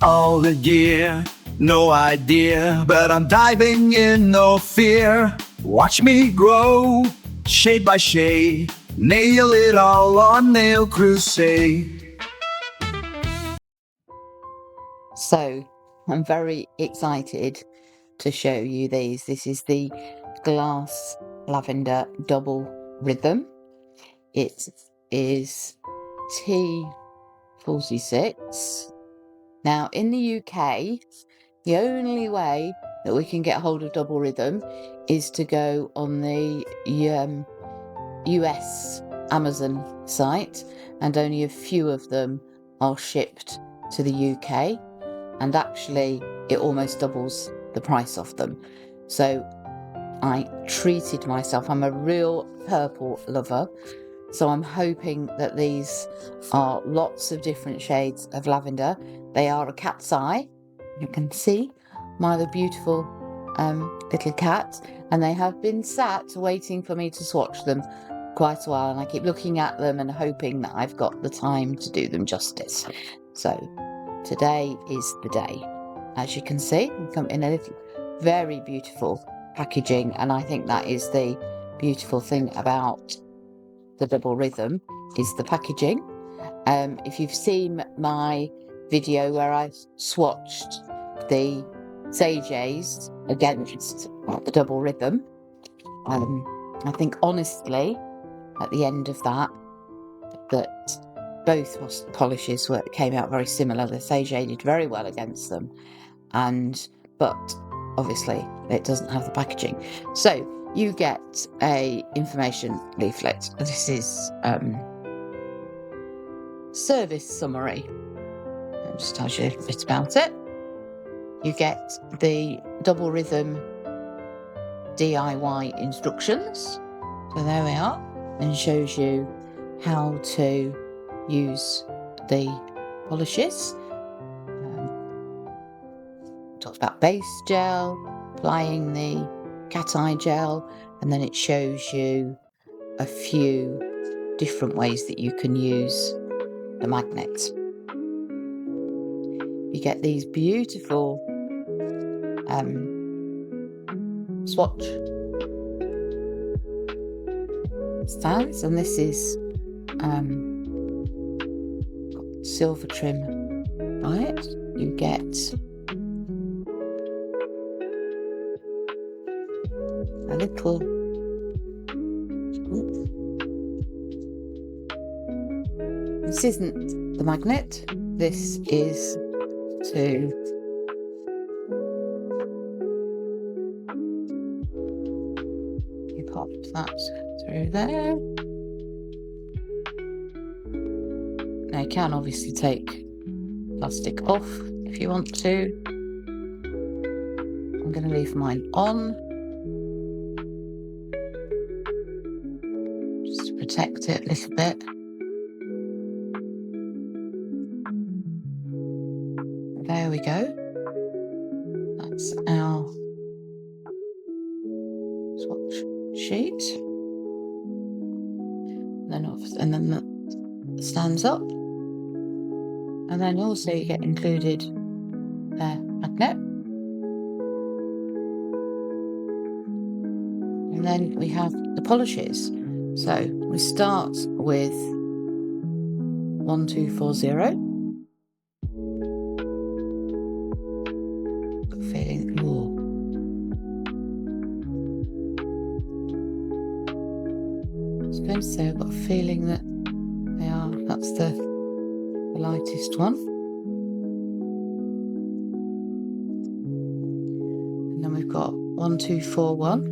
all the gear. No idea, but I'm diving in, no fear. Watch me grow, shade by shade. Nail it all on Nail Crusade. So, I'm very excited to show you these. This is the Glass Lavender Double Rhythm. It is T46. Now, in the UK, the only way that we can get hold of Double Rhythm is to go on the US Amazon site, and only a few of them are shipped to the UK, and actually it almost doubles the price of them. So I treated myself. I'm a real purple lover, so I'm hoping that these are lots of different shades of lavender. They are a cat's eye. You can see my beautiful little cat, and they have been sat waiting for me to swatch them quite a while, and I keep looking at them and hoping that I've got the time to do them justice. So today is the day. As you can see, we come in a little very beautiful packaging, and I think that is the beautiful thing about the Double Rhythm, is the packaging. If you've seen my video where I swatched the Sages against the Double Rhythm, I think honestly at the end of that both polishes came out very similar. The Sage did very well against them, but obviously it doesn't have the packaging. So you get a information leaflet. This is service summary. It just tells you a bit about it. You get the Double Rhythm DIY instructions. So there we are, and shows you how to use the polishes. Talks about base gel, applying the cateyegel, and then it shows you a few different ways that you can use the magnets. You get these beautiful swatch stands, and this is got silver trim by it. You get a little this isn't the magnet, this is to you pop that through there. Now you can obviously take plastic off if you want to. I'm going to leave mine on just to protect it a little bit. There we go. That's our swatch sheet. And then that stands up. And then also you get included a magnet. And then we have the polishes. So we start with 1240. Feeling more. I was going to say I've got a feeling that that's the lightest one. And then we've got 1241.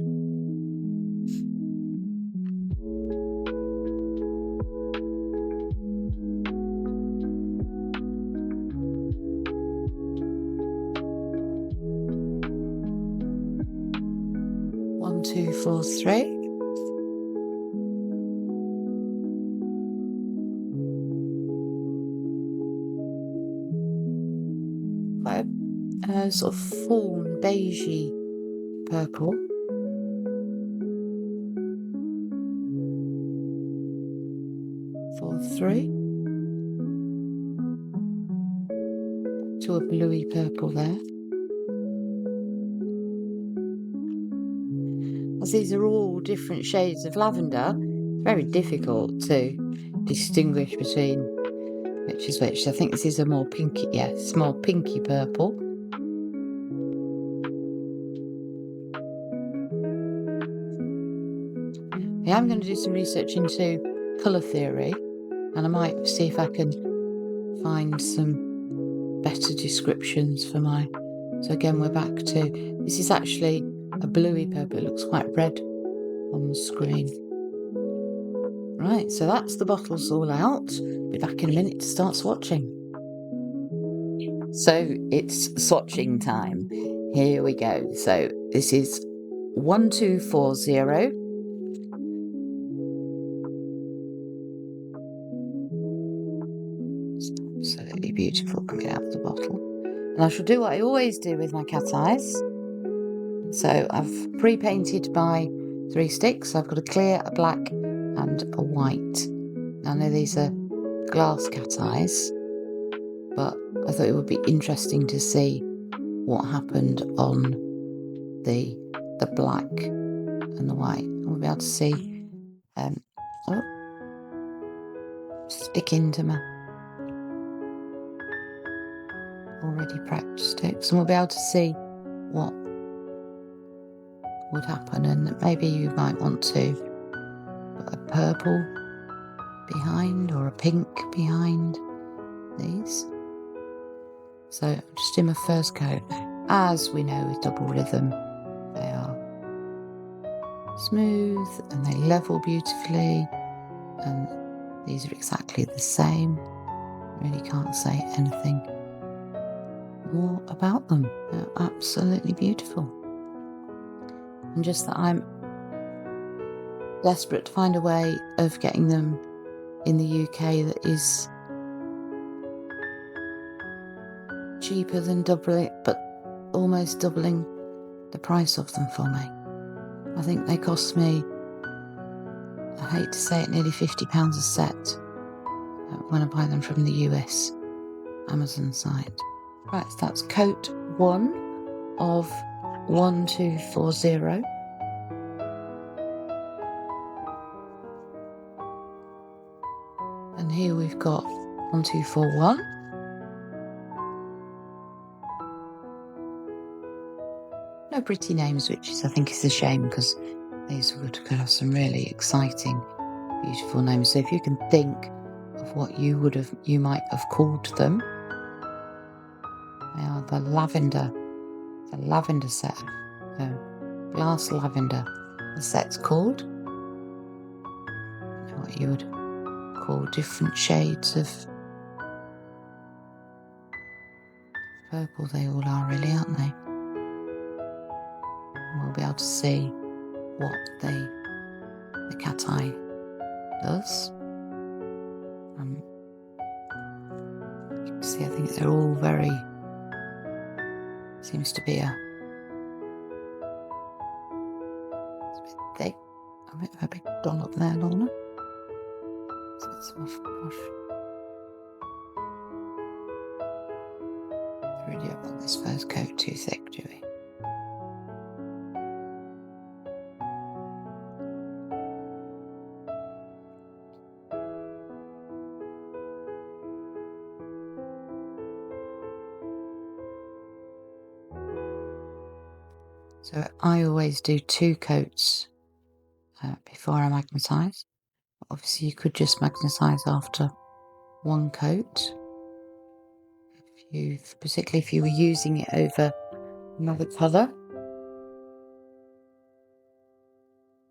One, two, four, three. Quite a sort of fawn beigey purple. 4, 3. to a bluey purple there. As these are all different shades of lavender, it's very difficult to distinguish between which is which. I think this is a more pinky, it's more pinky purple. Yeah, I'm going to do some research into colour theory, and I might see if I can find some better descriptions for my... So again, we're back to... This is actually a bluey purple. It looks quite red on the screen. Right, so that's the bottles all out. Be back in a minute to start swatching. So it's swatching time. Here we go. So this is 1240. It's absolutely beautiful coming out of the bottle. And I shall do what I always do with my cat eyes. So I've pre-painted my 3 sticks. I've got a clear, a black and a white. I know these are glass cat eyes, but I thought it would be interesting to see what happened on the black and the white. We'll be able to see stick into my already prepped sticks, and we'll be able to see what would happen. And maybe you might want to put a purple behind or a pink behind these. So just in my first coat, as we know with double rhythm, they are smooth and they level beautifully, and these are exactly the same. Really can't say anything more about them. They're absolutely beautiful. And just that I'm desperate to find a way of getting them in the UK that is cheaper than doubling, but almost doubling the price of them for me. I think they cost me, I hate to say it, nearly £50 a set when I buy them from the US Amazon site. Right, so that's coat 1 of 1240. And here we've got 1241. No pretty names, which is, I think, is a shame, because these could have some really exciting, beautiful names. So if you can think of what you might have called them, they are the lavender set, glass lavender. The set's called. What you would call different shades of purple. They all are, really, aren't they? And we'll be able to see what the cat eye does. You can see, I think they're all very... Seems to be it's a bit thick. A bit of a big dollop there, Lorna. Let's get some off the brush. Really don't want this first coat too thick, do we? So I always do 2 coats before I magnetise. Obviously you could just magnetise after 1 coat. Particularly if you were using it over another colour.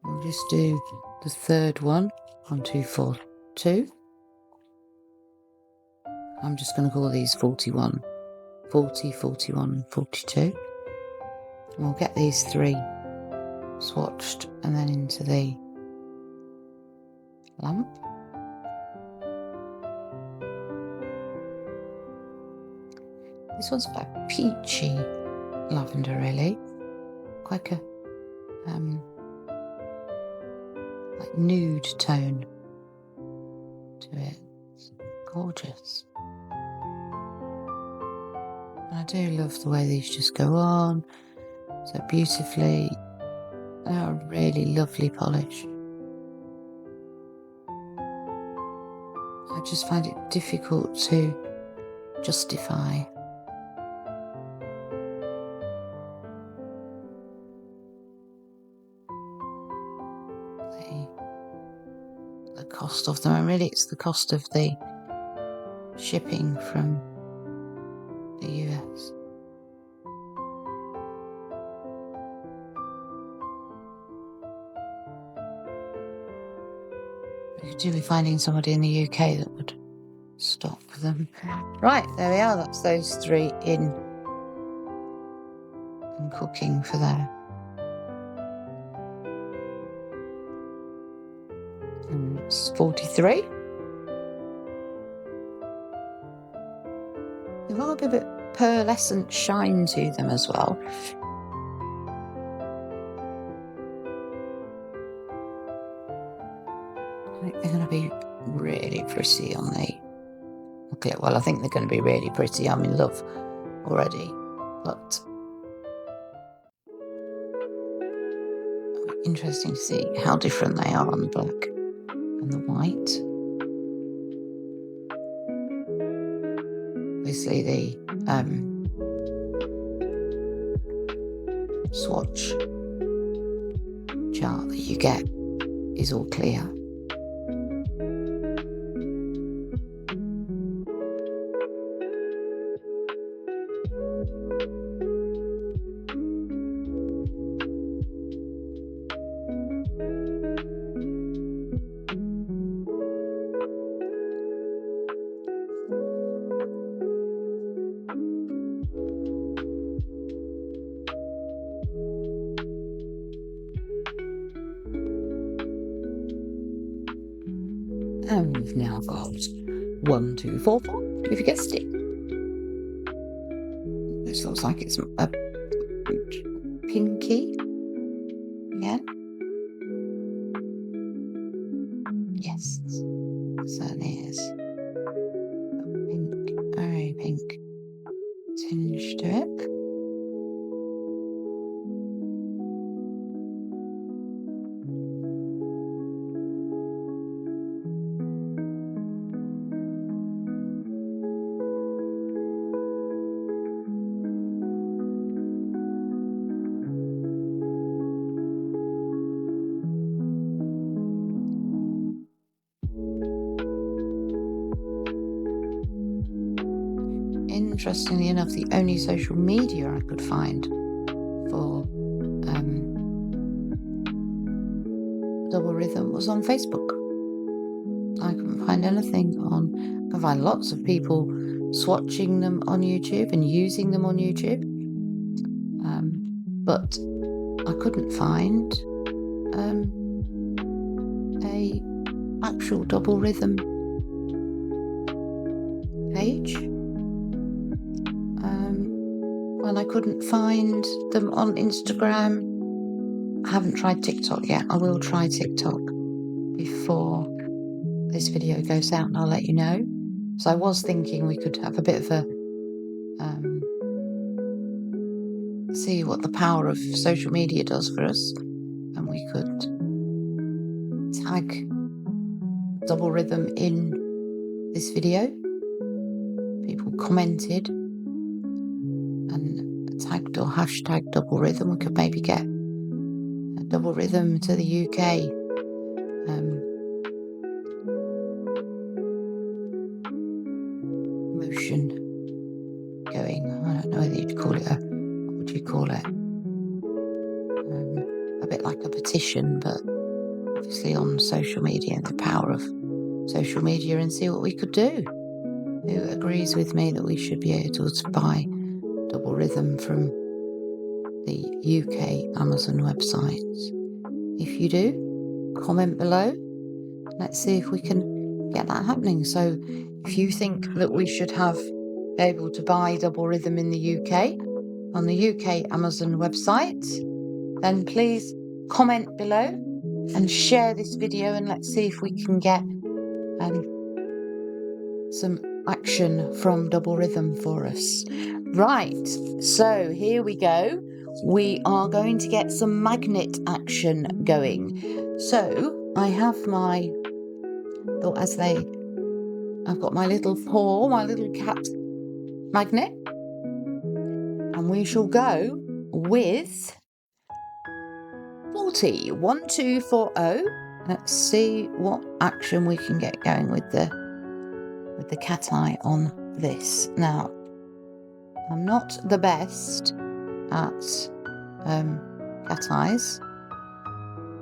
We'll just do the third one, 1242. I'm just going to call these 41, 40, 41, 42. And we'll get these 3 swatched and then into the lamp. This one's quite peachy lavender, really. Quite a like nude tone to it. It's gorgeous. I do love the way these just go on so beautifully. They are a really lovely polish. I just find it difficult to justify the cost of them, and really it's the cost of the shipping from the US. We could do with finding somebody in the UK that would stock them. Right, there we are. That's those 3 in and cooking for there. And it's 43. They've got a bit of pearlescent shine to them as well. I think they're going to be really pretty on the... Okay, well, I think they're going to be really pretty. I'm in love already, but interesting to see how different they are on the black and the white. Obviously, the swatch chart that you get is all clear. And we've now got 1, 2, 4, 4, if you guessed it. This looks like it's a pinky again. Yes, it certainly is. A pink, very pink tinge to it. Interestingly enough, the only social media I could find for double rhythm was on Facebook. I couldn't find anything on... I can find lots of people swatching them on YouTube and using them on YouTube, but I couldn't find a actual double rhythm page. And I couldn't find them on Instagram. I haven't tried TikTok yet. I will try TikTok before this video goes out and I'll let you know. So I was thinking we could have a bit of a see what the power of social media does for us, and we could tag double rhythm in this video. People commented and tagged or hashtag double rhythm. We could maybe get a double rhythm to the UK. Motion going. I don't know whether you'd call it what would you call it? A bit like a petition, but obviously on social media, and the power of social media, and see what we could do. Who agrees with me that we should be able to buy double rhythm from the UK Amazon websites? If you do, comment below. Let's see if we can get that happening. So if you think that we should be able to buy double rhythm in the UK on the UK Amazon website, then please comment below and share this video, and let's see if we can get some action from Double Rhythm for us. Right, so here we go. We are going to get some magnet action going. So I have my, I've got my little paw, my little cat magnet, and we shall go with 40. 1, 2, 4, 0. Let's see what action we can get going with the cat eye on this. Now, I'm not the best at cat eyes,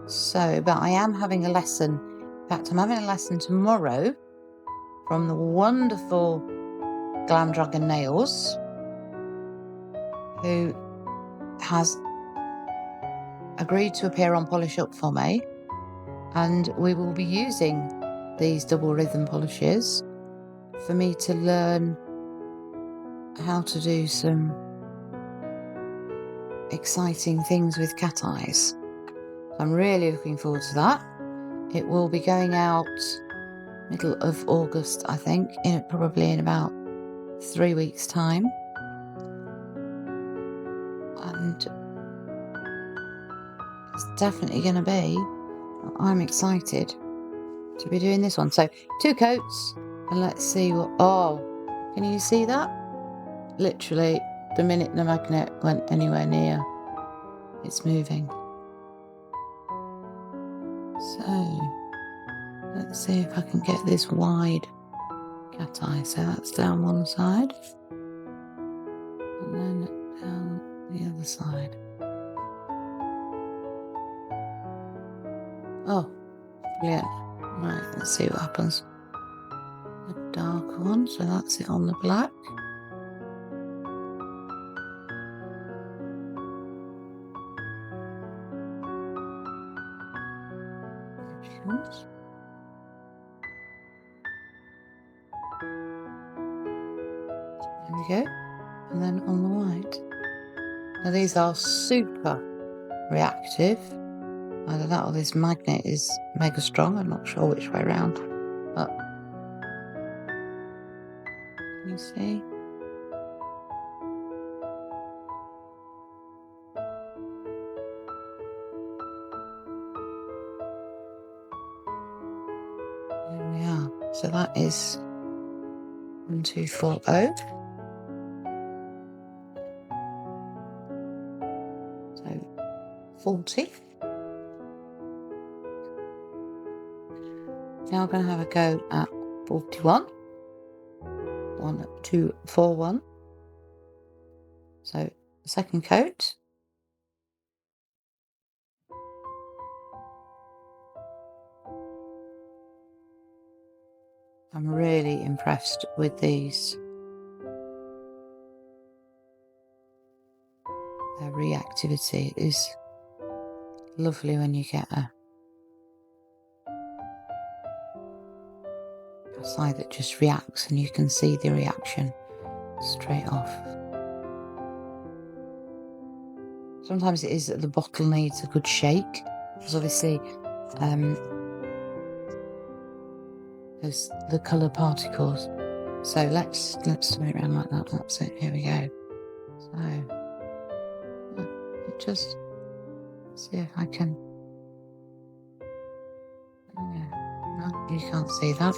but I am having a lesson. In fact, I'm having a lesson tomorrow from the wonderful Glam Dragon Nails, who has agreed to appear on Polish Up for me, and we will be using these Double Rhythm polishes for me to learn how to do some exciting things with cat eyes. I'm really looking forward to that. It will be going out middle of August, I think, probably in about 3 weeks' time. And it's definitely going to be, I'm excited to be doing this one. So 2 coats, and let's see what, oh, can you see that? Literally, the minute the magnet went anywhere near, it's moving. So let's see if I can get this wide cat eye. So that's down one side, and then down the other side. Oh, yeah. Right, let's see what happens. The dark one, so that's it on the black. There we go. And then on the white. Now these are super reactive. Either that or this magnet is mega strong. I'm not sure which way around. But can you see? There we are. So that is 1, 2, 4, 0. So 40. Now I'm going to have a go at 41. 1, 2, 4, 1. So the second coat. I'm really impressed with these. Their reactivity is lovely when you get a side that just reacts and you can see the reaction straight off. Sometimes it is that the bottle needs a good shake, because obviously there's the colour particles. So let's turn it around like that. That's it. Here we go. So just see if I can. No, you can't see that.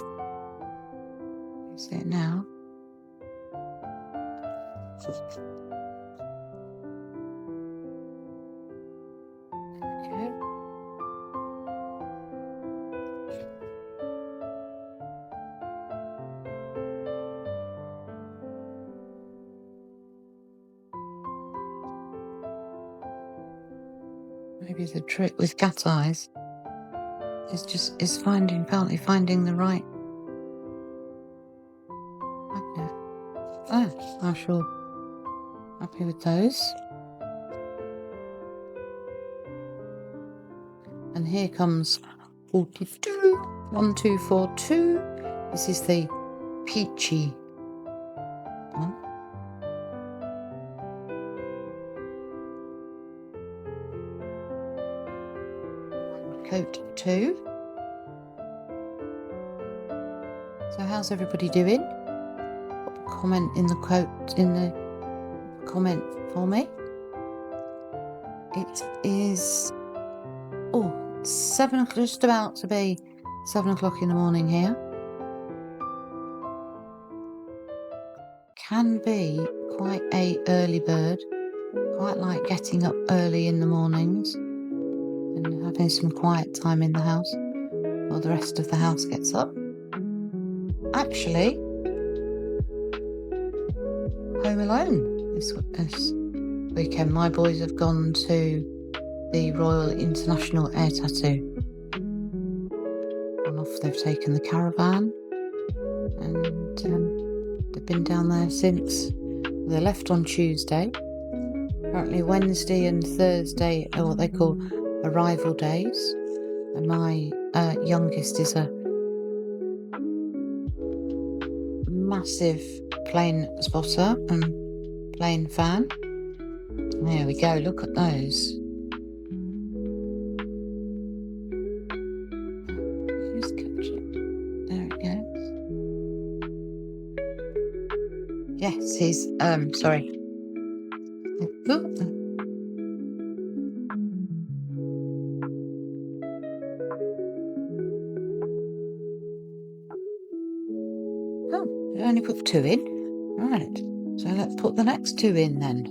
You see it now. Okay. Maybe the trick with cat eyes is finding the right magnet. Oh, I'm sure. Happy with those. And here comes 42. 1, 2, 4, 2. This is the peachy one. Coat 2. So how's everybody doing? comment in the comment for me. It is 7 o'clock, just about to be 7 o'clock in the morning here. Can be quite a early bird. Quite like getting up early in the mornings and having some quiet time in the house while the rest of the house gets up. Actually, home alone this weekend. My boys have gone to the Royal International Air Tattoo. They've taken the caravan and they've been down there since. They left on Tuesday. Apparently Wednesday and Thursday are what they call arrival days. And my youngest is a massive plane spotter and plane fan. There we go, look at those. Just catch it. There it goes. Yes, he's sorry. Oh, I only put 2 in. Right, so let's put the next 2 in then.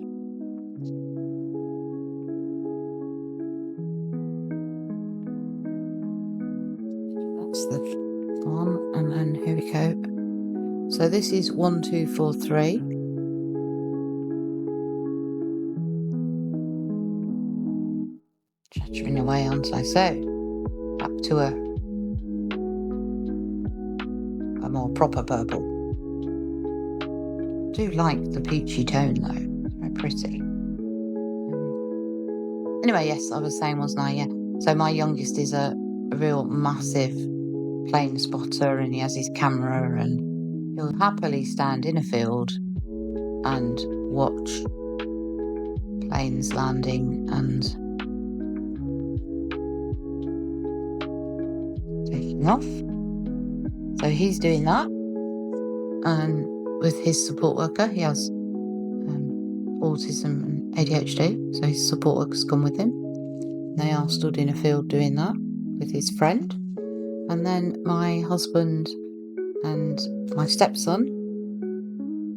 That's the one, and then here we go. So this is 1, 2, 4, 3. Chattering away, aren't I? So back to a more proper purple. I do like the peachy tone though, very pretty. Anyway, yes, I was saying, wasn't I? Yeah. So my youngest is a real massive plane spotter, and he has his camera, and he'll happily stand in a field and watch planes landing and taking off. So he's doing that, and with his support worker, he has autism and ADHD, so his support worker's come with him. They are stood in a field doing that with his friend. And then my husband and my stepson,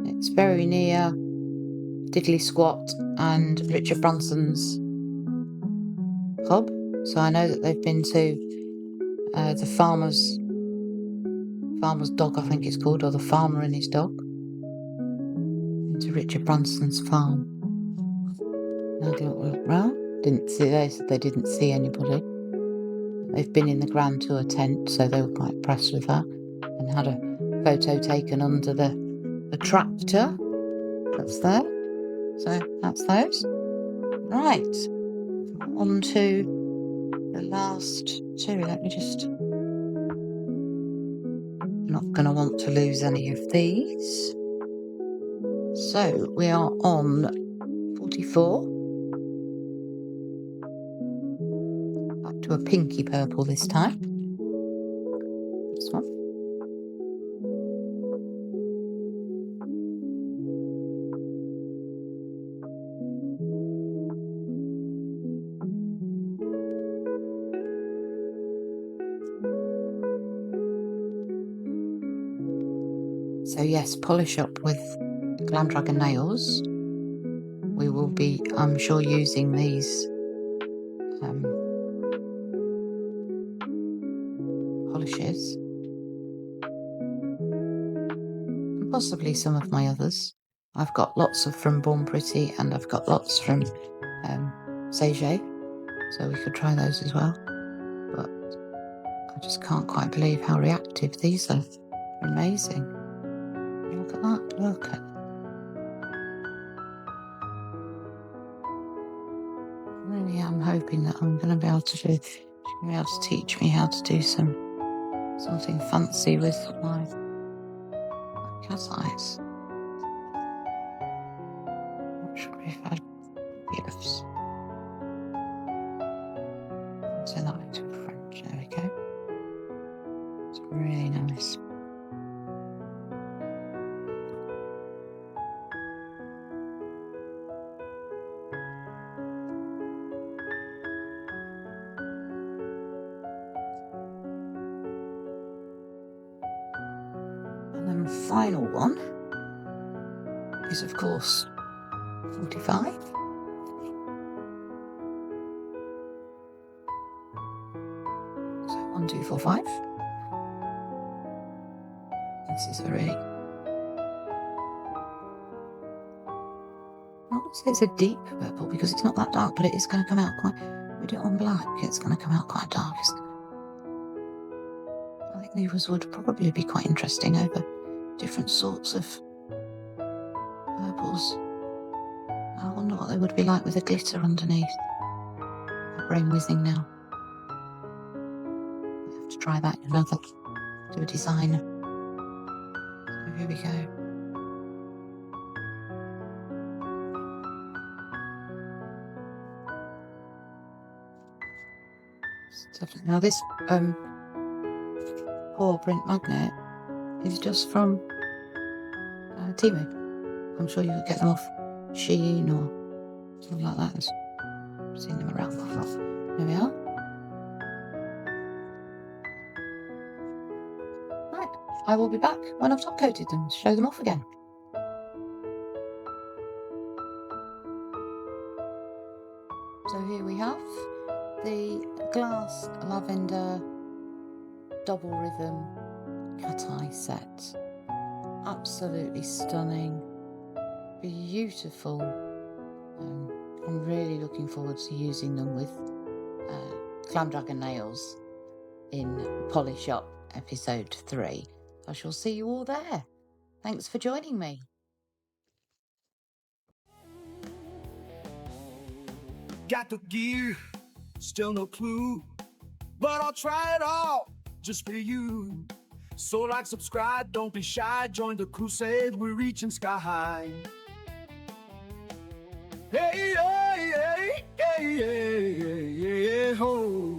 it's very near Diddley Squat and Richard Branson's pub. So I know that they've been to the farmer's dog, I think it's called, or the farmer and his dog, into Richard Branson's farm. And I had a look round. They said they didn't see anybody. They've been in the Grand Tour tent, so they were quite impressed with that, and had a photo taken under the tractor that's there. So that's those. Right, on to the last 2. Let me just... Not going to want to lose any of these. So we are on 44. Back to a pinky purple this time. This one. So yes, polish up with Glam Dragon nails. We will be, I'm sure, using these polishes, and possibly some of my others. I've got lots from Born Pretty, and I've got lots from Sage, so we could try those as well. But I just can't quite believe how reactive these are. Amazing. Look at that, look at. I really am hoping that I'm going to be able to do, she's going to be able to teach me how to do something fancy with my cat eyes. Not sure if I'd gifts. Turn that into French, there we go. It's really nice. And the final one is, of course, 45. So 1, 2, 4, 5. This is a really, I wouldn't say it's a deep purple because it's not that dark, but it is going to come out quite, we do it on black, it's going to come out quite dark. I think these would probably be quite interesting over different sorts of purples. I wonder what they would be like with the glitter underneath. My brain whizzing now. I have to try that in another, do a design. So here we go. Now this paw print magnet is just from Temu. I'm sure you could get them off Shein or something like that. I've seen them around quite a lot. There we are. Right, I will be back when I've top coated them to show them off again. So here we have the glass lavender double rhythm cat eye set. Absolutely stunning, beautiful. I'm really looking forward to using them with Clam Dragon nails in Polish Up episode 3. I shall see you all there. Thanks for joining me. Got the gear, still no clue, but I'll try it all just for you. So like, subscribe, don't be shy, join the crusade, we're reaching sky high. Hey, hey, hey, hey, hey, hey, hey, ho.